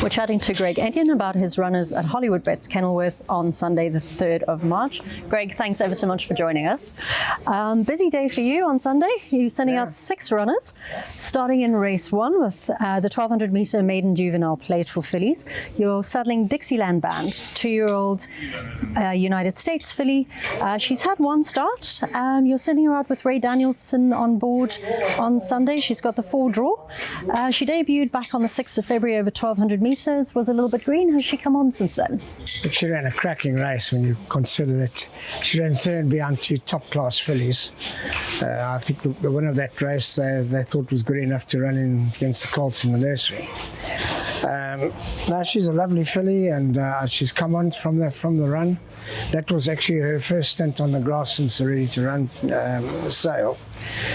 We're chatting to Greg Ennion about his runners at Hollywood Bets Kenilworth on Sunday the 3rd of March. Greg, thanks ever so much for joining us. Busy day for you on Sunday. You're sending out 6 runners, starting in race 1 with the 1200 metre maiden juvenile plate for fillies. You're saddling Dixie Land Band, 2-year-old United States filly. She's had one start. You're sending her out with Ray Danielson on board on Sunday. She's got the 4 draw. She debuted back on the 6th of February over 1200 metres, was a little bit green. Has she come on since then? She ran a cracking race when you consider that she ran 7 behind 2 top-class fillies. I think the winner of that race they thought was good enough to run in against the colts in the nursery. Now she's a lovely filly, and she's come on from the run. That was actually her first stint on the grass since the ready to run sale.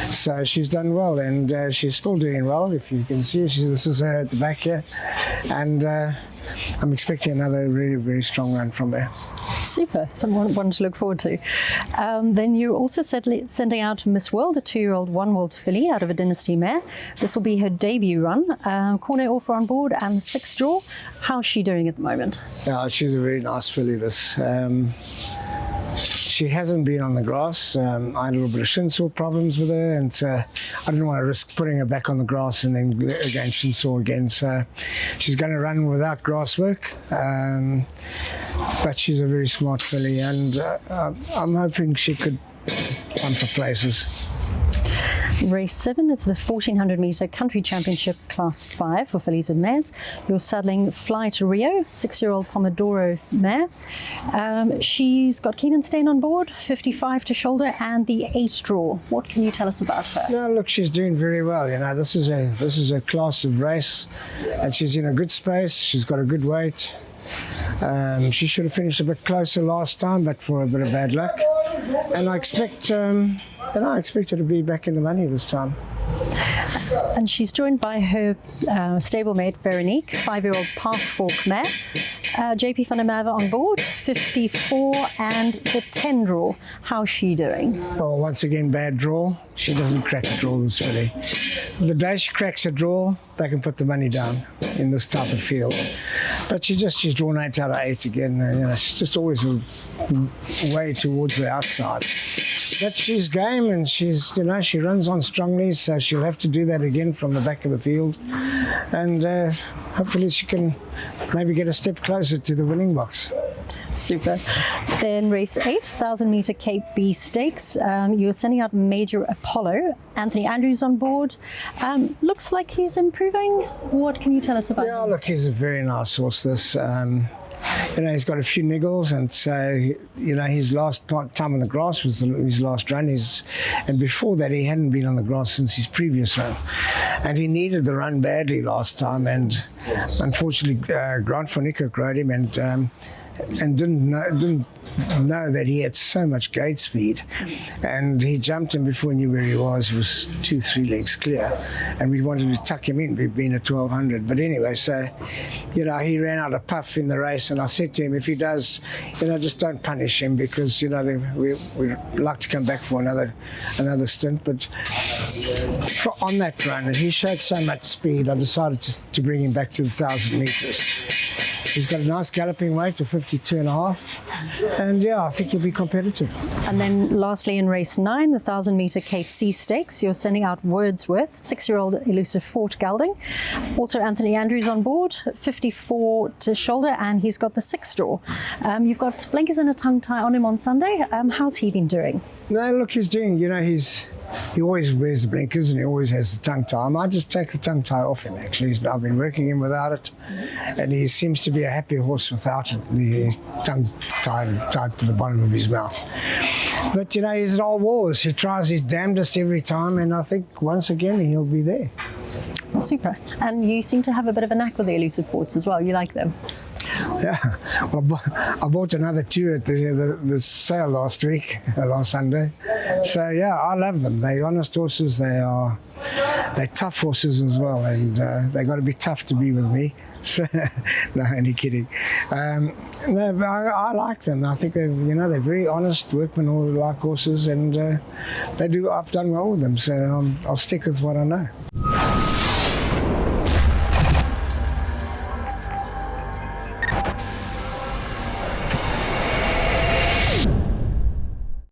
So she's done well, and she's still doing well. If you can see, this is her at the back here, and I'm expecting another really, very strong run from her. Super, one to look forward to. Then you're also sending out Miss World, a 2-year-old one-world filly out of a dynasty mare. This will be her debut run. Cornet offer on board and the 6th draw. How's she doing at the moment? Yeah, she's a very nice filly, this. She hasn't been on the grass. I had a little bit of shin sore problems with her, and I didn't want to risk putting her back on the grass and then again shin sore again. So she's going to run without grass work, but she's a very smart filly, and I'm hoping she could run for places. Race 7 is the 1400 metre country championship class 5 for fillies and mares. You're saddling Flight Rio, 6-year-old Pomodoro May. She's got Keenan Stain on board, 55 to shoulder, and the 8 draw. What can you tell us about her? No, look, she's doing very well. You know, this is a class of race, and she's in a good space. She's got a good weight. She should have finished a bit closer last time, but for a bit of bad luck. And I expect her to be back in the money this time. And she's joined by her stablemate Vinique, 5-year-old Path Fork mare. JP van der Merwe on board, 54, and the 10 draw. How's she doing? Oh, once again, bad draw. She doesn't crack a draw, this filly. The day she cracks a draw, they can put the money down in this type of field. But she's drawn 8 out of 8 again. You know, she's just always way towards the outside. But she's game, and she runs on strongly, so she'll have to do that again from the back of the field. And hopefully she can maybe get a step closer to the winning box. Super. Then race 8, 1000 metre Cape B Stakes. You're sending out Major Apollo. Anthony Andrews on board. Looks like he's improving. What can you tell us about him? Yeah, look, he's a very nice horse, this. You know, he's got a few niggles, and so, you know, his last time on the grass was his last run. And before that, he hadn't been on the grass since his previous run. And he needed the run badly last time, and unfortunately, Grant van Niekerk rode him and didn't know that he had so much gate speed, and he jumped him before he knew where he was. He was 2-3 legs clear, and we wanted to tuck him in, being at 1200. But anyway, so, you know, he ran out of puff in the race, and I said to him, if he does, you know, just don't punish him, because, you know, we'd like to come back for another stint. But on that run, he showed so much speed, I decided just to bring him back to the 1000 metres. He's got a nice galloping weight of 52.5, and yeah, I think he'll be competitive. And then lastly in race 9, the 1000 metre Cape C Stakes, you're sending out Wordsworth, 6-year-old elusive Fort Gelding. Also Anthony Andrews on board, 54 to shoulder, and he's got the 6th draw. You've got blinkers and a tongue tie on him on Sunday. How's he been doing? No, look, he's doing, you know, he always wears the blinkers and he always has the tongue tie. I might just take the tongue tie off him, actually. I've been working him without it, and he seems to be a happy horse without it. His tongue tied to the bottom of his mouth. But, you know, he's at all wars. He tries his damnedest every time, and I think once again he'll be there. Super. And you seem to have a bit of a knack with the elusive forts as well. You like them? Yeah, well, I bought another 2 at the sale last Sunday. So yeah, I love them. They're honest horses. They're tough horses as well, and they got to be tough to be with me. So, no, only kidding. No, but I like them. I think they're very honest workmen who like horses, and I've done well with them. So I'll stick with what I know.